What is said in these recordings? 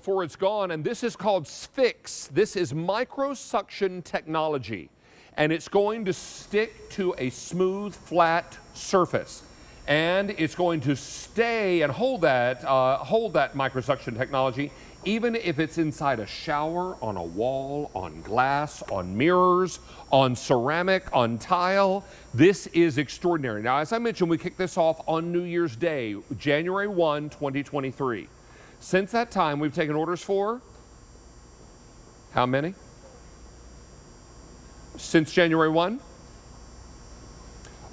before it's gone, and this is called SFIXX. This is micro-suction technology, and it's going to stick to a smooth, flat surface. And it's going to stay and hold that micro-suction technology, even if it's inside a shower, on a wall, on glass, on mirrors, on ceramic, on tile. This is extraordinary. Now, as I mentioned, we kicked this off on New Year's Day, January 1, 2023. Since that time, we've taken orders for how many? Since January 1?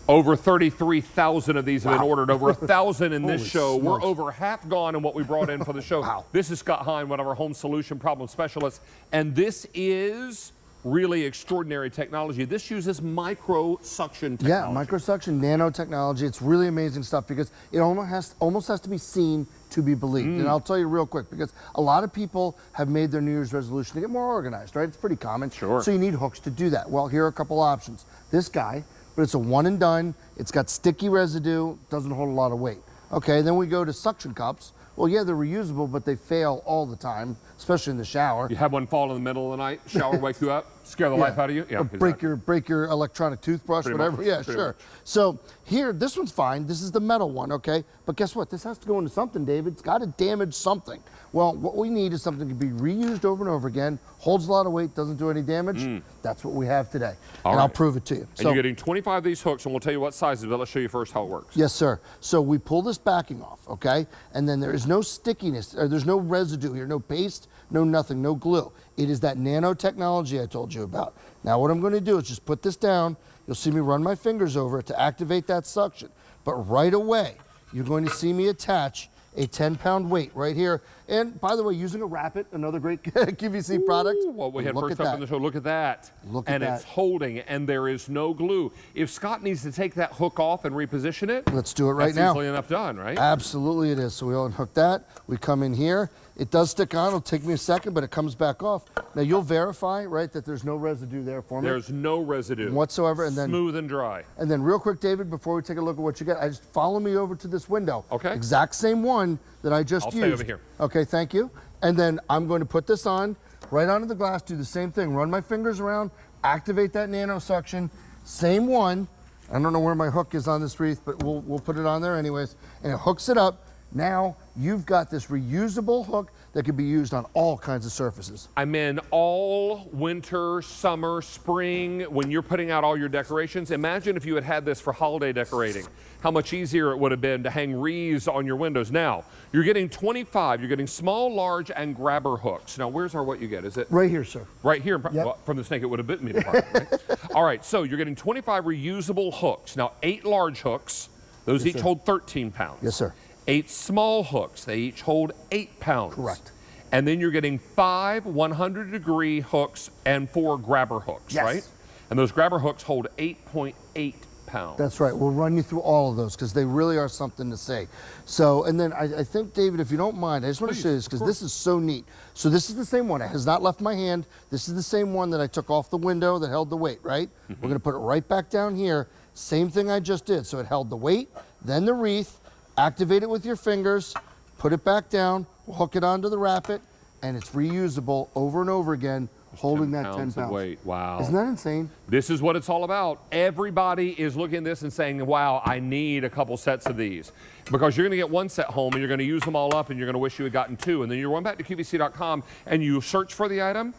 Over 33,000 of these have been ordered, over 1,000 in this show. Smokes. We're over half gone in what we brought in for the show. Wow. This is Scott Hine, one of our home solution problem specialists, and this is really extraordinary technology. This uses micro-suction technology. Yeah, micro-suction, nanotechnology. It's really amazing stuff because it almost has to be seen to be believed. And I'll tell you real quick, because a lot of people have made their New Year's resolution to get more organized, right? It's pretty common. Sure. So you need hooks to do that. Well, here are a couple options. This guy, but it's a one and done. It's got sticky residue, doesn't hold a lot of weight. Okay, then we go to suction cups. Well, yeah, they're reusable, but they fail all the time, especially in the shower. You have one fall in the middle of the night, shower wake you up, scare the life out of you? Yeah, or break your electronic toothbrush, Pretty whatever. much. Yeah, Pretty sure. much. So here, this one's fine. This is the metal one, okay? But guess what? This has to go into something, David. It's got to damage something. Well, what we need is something that can be reused over and over again, holds a lot of weight, doesn't do any damage. That's what we have today. I'll prove it to you. And you're getting 25 of these hooks, and we'll tell you what sizes, but let's show you first how it works. Yes, sir. So we pull this backing off, okay? And then there is no stickiness, or there's no residue here, no paste, no nothing, no glue. It is that nanotechnology I told you about. Now what I'm going to do is just put this down. You'll see me run my fingers over it to activate that suction. But right away, you're going to see me attach a 10-pound weight right here. And by the way, using a Rapid, another great QVC product. What we had first up in the show, look at that. Look at that. And it's holding, and there is no glue. If Scott needs to take that hook off and reposition it, let's do it right now. That's easily enough done, right? Absolutely it is. So we unhook that. We come in here. It does stick on. It'll take me a second, but it comes back off. Now you'll verify, right, that there's no residue there for me. There's no residue whatsoever. And then smooth and dry. And then real quick, David, before we take a look at what you got, I just follow me over to this window. Okay. Exact same one that I just used. I'll stay over here. Okay, thank you. And then I'm going to put this on, right onto the glass, do the same thing. Run my fingers around, activate that nano suction. Same one. I don't know where my hook is on this wreath, but we'll put it on there anyways. And it hooks it up. Now you've got this reusable hook that can be used on all kinds of surfaces. I'm in all winter, summer, spring, when you're putting out all your decorations. Imagine if you had this for holiday decorating, how much easier it would have been to hang wreaths on your windows. Now, you're getting 25, you're getting small, large, and grabber hooks. Now, where's our what you get? Is it? Right here, sir. Right here. Yep. Well, from the snake, it would have bitten me apart, right? All right, so you're getting 25 reusable hooks. Now, 8 large hooks, those each hold 13 pounds. Yes, sir. 8 small hooks, they each hold 8 pounds. Correct. And then you're getting 5 100-degree hooks and 4 grabber hooks, right? And those grabber hooks hold 8.8 pounds. That's right. We'll run you through all of those because they really are something to say. So, and then I think, David, if you don't mind, I just want to show you this because this is so neat. So this is the same one. It has not left my hand. This is the same one that I took off the window that held the weight, right? We're going to put it right back down here. Same thing I just did. So it held the weight, then the wreath. Activate it with your fingers, put it back down, hook it onto the Rapid, and it's reusable over and over again, holding that 10 pounds. Of weight. Wow. Isn't that insane? This is what it's all about. Everybody is looking at this and saying, wow, I need a couple sets of these. Because you're going to get one set home and you're going to use them all up and you're going to wish you had gotten 2. And then you run back to QVC.com and you search for the item.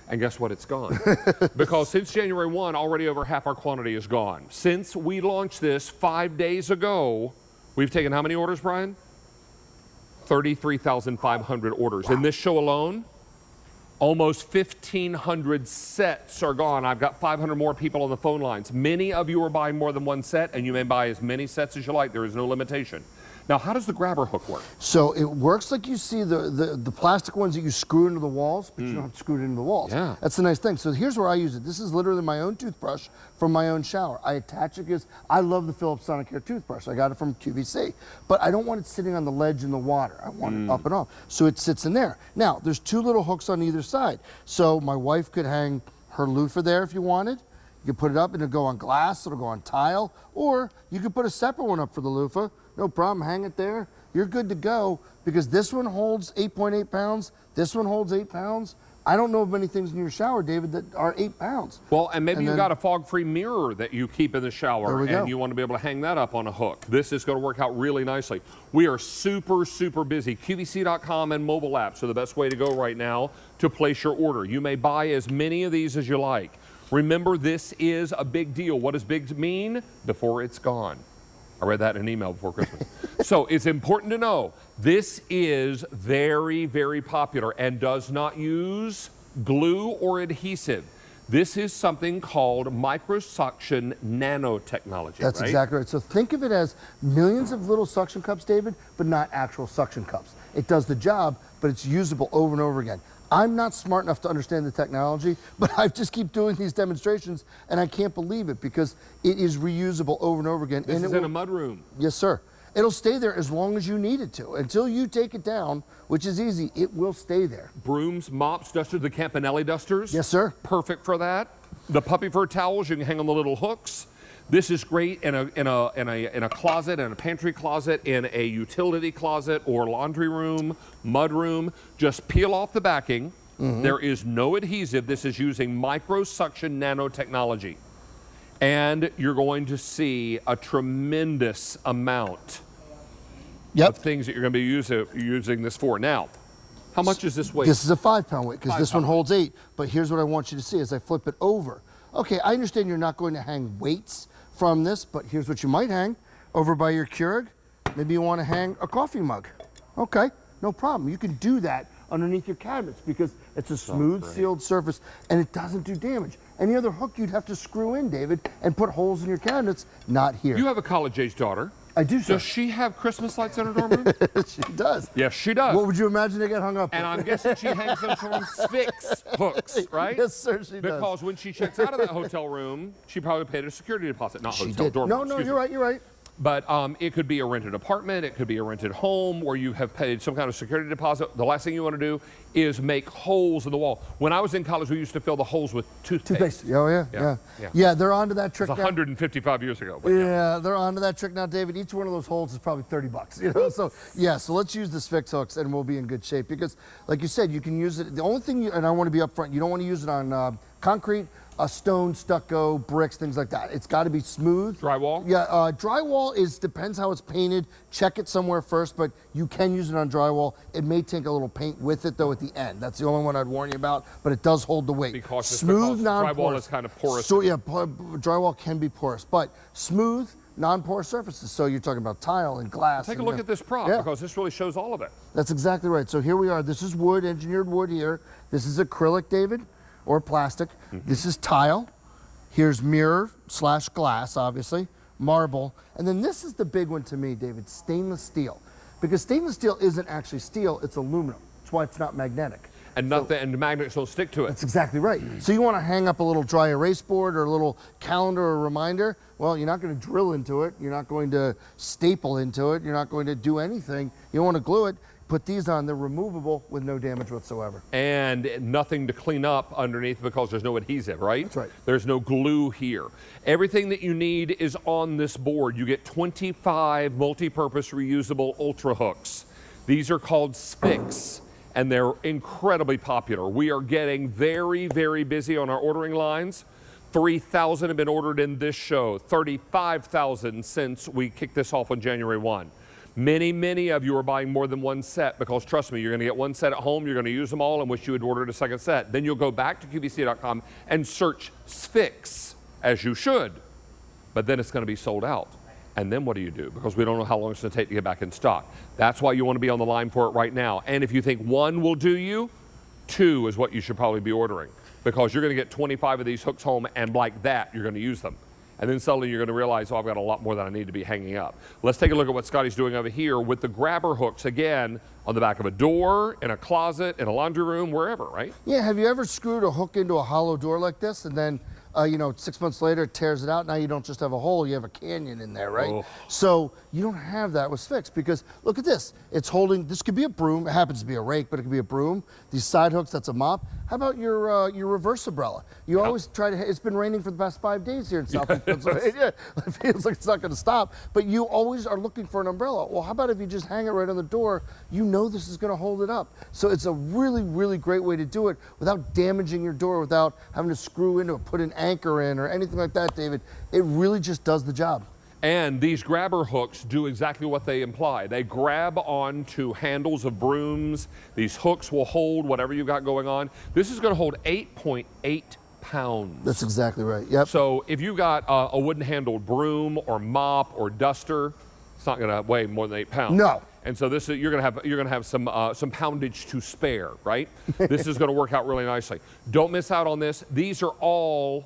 And guess what? It's gone. Because since January 1, already over half our quantity is gone. Since we launched this 5 days ago, we've taken how many orders, Brian? 33,500 orders. In this show alone, almost 1,500 sets are gone. I've got 500 more people on the phone lines. Many of you are buying more than one set, and you may buy as many sets as you like. There is no limitation. Now, how does the grabber hook work? So it works like you see the plastic ones that you screw into the walls, but you don't have to screw it into the walls. Yeah. That's the nice thing. So here's where I use it. This is literally my own toothbrush from my own shower. I attach it because I love the Philips Sonicare toothbrush. I got it from QVC. But I don't want it sitting on the ledge in the water. I want it up and off. So it sits in there. Now, there's 2 little hooks on either side. So my wife could hang her loofah there if you wanted. You could put it up and it'll go on glass, it'll go on tile, or you could put a separate one up for the loofah. No problem, hang it there. you're good to go, because this one holds 8.8 pounds, this one holds 8 pounds. I don't know of many things in your shower, David, that are 8 pounds. Well, and maybe you've got a fog-free mirror that you keep in the shower, and you want to be able to hang that up on a hook. This is going to work out really nicely. We are super, super busy. QVC.com and mobile apps are the best way to go right now to place your order. You may buy as many of these as you like. Remember, this is a big deal. What does big mean? Before it's gone. I read that in an email before Christmas. So it's important to know this is very, very popular and does not use glue or adhesive. This is something called microsuction nanotechnology. That's exactly right. So think of it as millions of little suction cups, David, but not actual suction cups. It does the job, but it's usable over and over again. I'm not smart enough to understand the technology, but I just keep doing these demonstrations, and I can't believe it because it is reusable over and over again. This is in a mud room. Yes, sir. It'll stay there as long as you need it to. Until you take it down, which is easy, it will stay there. Brooms, mops, dusters, the Campanelli dusters. Yes, sir. Perfect for that. The puppy fur towels, you can hang on the little hooks. This is great in a closet, in a pantry closet, in a utility closet or laundry room, mud room. Just peel off the backing. There is no adhesive. This is using microsuction nanotechnology. And you're going to see a tremendous amount of things that you're going to be using this for. Now, how much is this weight? This is a 5-pound weight because this one holds 8. But here's what I want you to see as I flip it over. Okay, I understand you're not going to hang weights from this, but here's what you might hang over by your Keurig. Maybe you want to hang a coffee mug. Okay, no problem. You can do that underneath your cabinets because it's a smooth sealed surface and it doesn't do damage. Any other hook you'd have to screw in, David, and put holes in your cabinets, not here. You have a college-age daughter. I do, sir. Does she have Christmas lights in her dorm room? She does. Yes, she does. What would you imagine they get hung up And I'm guessing she hangs them from SFIXX hooks, right? Yes, sir, she does. Because when she checks out of that hotel room, she probably paid a security deposit, not hotel dorm. No, you're right, you're right. But it could be a rented apartment, it could be a rented home where you have paid some kind of security deposit. The last thing you want to do is make holes in the wall. When I was in college, we used to fill the holes with toothpaste. Oh, yeah. Yeah, they're onto that trick now. 155 years ago. Yeah, they're onto that trick now, David. Each one of those holes is probably 30 bucks. You know, so let's use the SFIXX hooks and we'll be in good shape because, like you said, you can use it. The only thing, and I want to be upfront, you don't want to use it on concrete, stone, stucco, bricks, things like that. It's got to be smooth. Drywall? Yeah, drywall depends how it's painted. Check it somewhere first, but you can use it on drywall. It may take a little paint with it though at the end. That's the only one I'd warn you about, but it does hold the weight. Be cautious smooth, because non-porous. drywall is kind of porous. So yeah, drywall can be porous, but smooth, non-porous surfaces. So you're talking about tile and glass. Take a look at this prop because this really shows all of it. That's exactly right. So here we are. This is wood, engineered wood here. This is acrylic, David, or plastic. This is tile. Here's mirror/glass, obviously, marble. And then this is the big one to me, David, stainless steel. Because stainless steel isn't actually steel, it's aluminum. That's why it's not magnetic. And nothing, and the magnets don't stick to it. That's exactly right. So you want to hang up a little dry erase board or a little calendar or reminder. Well, you're not going to drill into it. You're not going to staple into it. You're not going to do anything. You don't want to glue it. Put these on, they're removable with no damage whatsoever. And nothing to clean up underneath because there's no adhesive, right? That's right. There's no glue here. Everything that you need is on this board. You get 25 multi-purpose reusable ultra hooks. These are called SFIXX, and they're incredibly popular. We are getting very, very busy on our ordering lines. 3,000 have been ordered in this show, 35,000 since we kicked this off on January 1. Many, many of you are buying more than one set because trust me, you're going to get one set at home, you're going to use them all and wish you had ordered a second set. Then you'll go back to QVC.com and search SFIXX, as you should, but then it's going to be sold out. And then what do you do? Because we don't know how long it's going to take to get back in stock. That's why you want to be on the line for it right now. And if you think one will do you, 2 is what you should probably be ordering because you're going to get 25 of these hooks home and like that, you're going to use them. And then suddenly you're going to realize, oh, I've got a lot more than I need to be hanging up. Let's take a look at what Scotty's doing over here with the grabber hooks, again, on the back of a door, in a closet, in a laundry room, wherever, right? Yeah, have you ever screwed a hook into a hollow door like this and then you know, 6 months later, it tears it out. Now you don't just have a hole, you have a canyon in there, right? Oh. So you don't have that with SFIXX because look at this. It's holding, this could be a broom. It happens to be a rake, but it could be a broom. These side hooks, that's a mop. How about your reverse umbrella? You always try to, it's been raining for the past 5 days here in Southeast Pennsylvania. It feels like it's not gonna stop, but you always are looking for an umbrella. Well, how about if you just hang it right on the door? You know this is gonna hold it up. So it's a really, really great way to do it without damaging your door, without having to screw into it, put an anchor in or anything like that, David. It really just does the job. And these grabber hooks do exactly what they imply. They grab onto handles of brooms. These hooks will hold whatever you got going on. This is going to hold 8.8 pounds. That's exactly right. Yep. So if you got a wooden handled broom or mop or duster, it's not going to weigh more than 8 pounds. No. And so this is, you're gonna have some poundage to spare, right? This is gonna work out really nicely. Don't miss out on this. This is all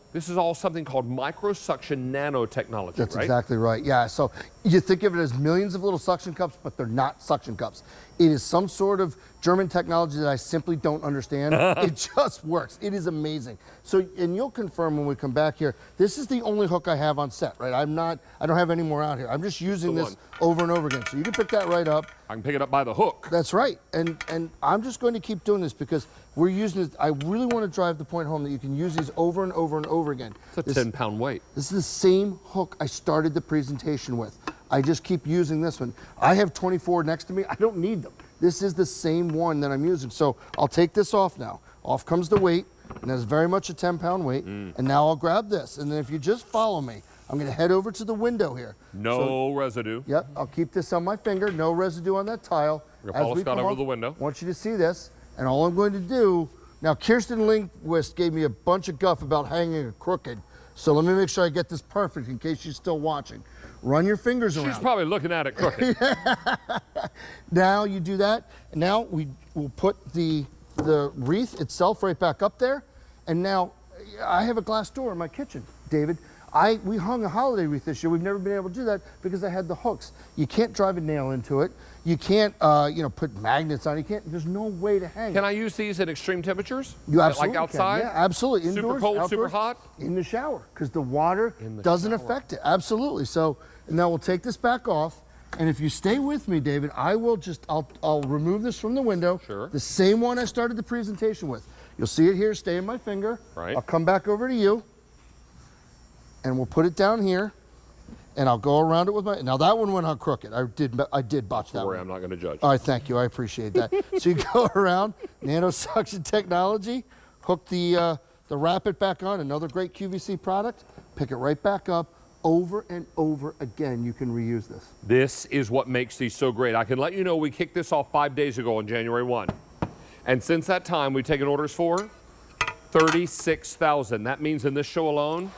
something called microsuction nanotechnology, That's right? exactly right. Yeah. So you think of it as millions of little suction cups, but they're not suction cups. It is some sort of German technology that I simply don't understand. It just works. It is amazing. So, and you'll confirm when we come back here, this is the only hook I have on set, right? I don't have any more out here. I'm just using this over and over again. So you can pick that right up. I can pick it up by the hook. That's right. And I'm just going to keep doing this because we're using it. I really want to drive the point home that you can use these over and over and over again. It's a 10-pound weight. This is the same hook I started the presentation with. I just keep using this one. I have 24 next to me. I don't need them. This is the same one that I'm using. So I'll take this off now. Off comes the weight, and that's very much a 10-pound weight. And now I'll grab this. And then if you just follow me, I'm gonna head over to the window here. No residue. Yep, I'll keep this on my finger. No residue on that tile. Follow Scott over to the window. I want you to see this. And all I'm going to do, now Kirsten Lindquist gave me a bunch of guff about hanging it crooked. So let me make sure I get this perfect in case she's still watching. Run your fingers around. She's probably looking at it crooked. Now you do that. And now we will put the wreath itself right back up there. And now I have a glass door in my kitchen, David. We hung a holiday wreath this year. We've never been able to do that because I had the hooks. You can't drive a nail into it. You can't, put magnets on it. You can't. There's no way to hang. Can I use these at extreme temperatures? You absolutely like outside? can. Yeah, absolutely. Super Indoors, cold, outdoors, super hot? in the shower, because the water doesn't affect it. Absolutely. So now we'll take this back off. And if you stay with me, David, I'll remove this from the window. Sure. The same one I started the presentation with. You'll see it here, stay in my finger. Right. I'll come back over to you. And we'll put it down here, and I'll go around it with my. Now that one went on crooked. I did botch that Don't worry, one. I'm not going to judge. All right, thank you. I appreciate that. So you go around, nanosuction technology, hook the wrap it back on. Another great QVC product. Pick it right back up. Over and over again, you can reuse this. This is what makes these so great. I can let you know we kicked this off 5 days ago on January 1. And since that time, we've taken orders for 36,000. That means in this show alone,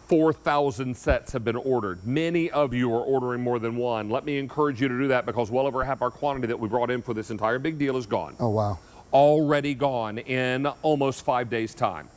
4,000 sets have been ordered. Many of you are ordering more than one. Let me encourage you to do that because well over half our quantity that we brought in for this entire big deal is gone. Oh, wow. Already gone in almost 5 days' time.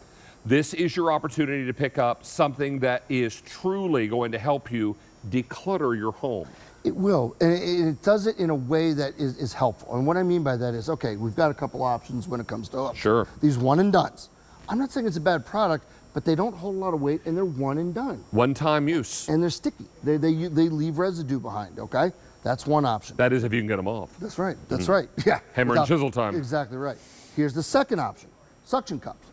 This is your opportunity to pick up something that is truly going to help you declutter your home. It will, and it does it in a way that is helpful. And what I mean by that is, okay, we've got a couple options when it comes to Sure. these one and dones. I'm not saying it's a bad product, but they don't hold a lot of weight, and they're one and done. One-time use. And they're sticky. They leave residue behind, okay? That's one option. That is if you can get them off. That's right. That's right. Yeah. Hammer and chisel time. Exactly right. Here's the second option, suction cups.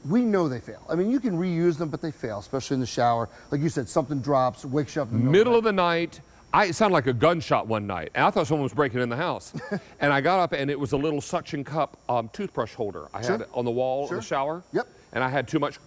We know they fail. I mean, you can reuse them, but they fail, especially in the shower. Like you said, something drops, wakes you up in the Middle of the night. It sounded like a gunshot one night, and I thought someone was breaking in the house. And I got up, and it was a little suction cup toothbrush holder. I had it on the wall of the shower. Yep. And I had too much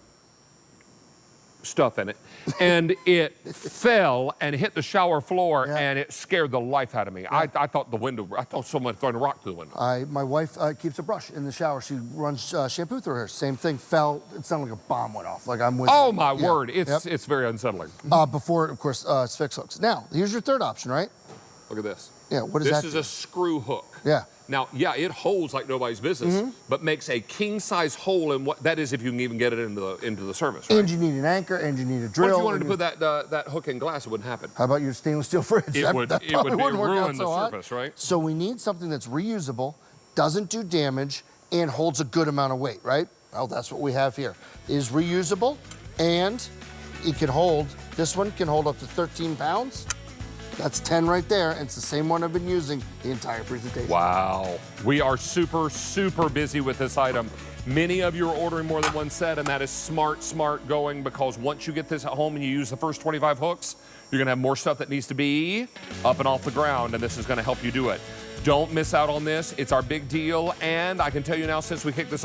stuff in it. And it fell and hit the shower floor, and it scared the life out of me. I thought I thought someone had thrown a rock through the window. My wife keeps a brush in the shower. She runs shampoo through her. Same thing, fell. It sounded like a bomb went off. Like I'm with Oh, you. my word. It's very unsettling. Before, of course, SFIXX hooks. Now, here's your third option, right? Look at this. Yeah, what is that? This is a screw hook. Yeah. Now, yeah, it holds like nobody's business, but makes a king-size hole in what that is if you can even get it into the service. Right? And you need an anchor, and you need a drill. What if you wanted to put that hook in glass? It wouldn't happen. How about your stainless steel fridge? It would ruin the hot. surface, right? So we need something that's reusable, doesn't do damage, and holds a good amount of weight, right? Well, that's what we have here. It is reusable, And it can hold, this one can hold up to 13 pounds. That's 10 right there, and it's the same one I've been using the entire presentation. Wow. We are super, super busy with this item. Many of you are ordering more than one set, and that is smart going, because once you get this at home and you use the first 25 hooks, you're gonna have more stuff that needs to be up and off the ground, and this is gonna help you do it. Don't miss out on this. It's our big deal, and I can tell you now, since we kicked this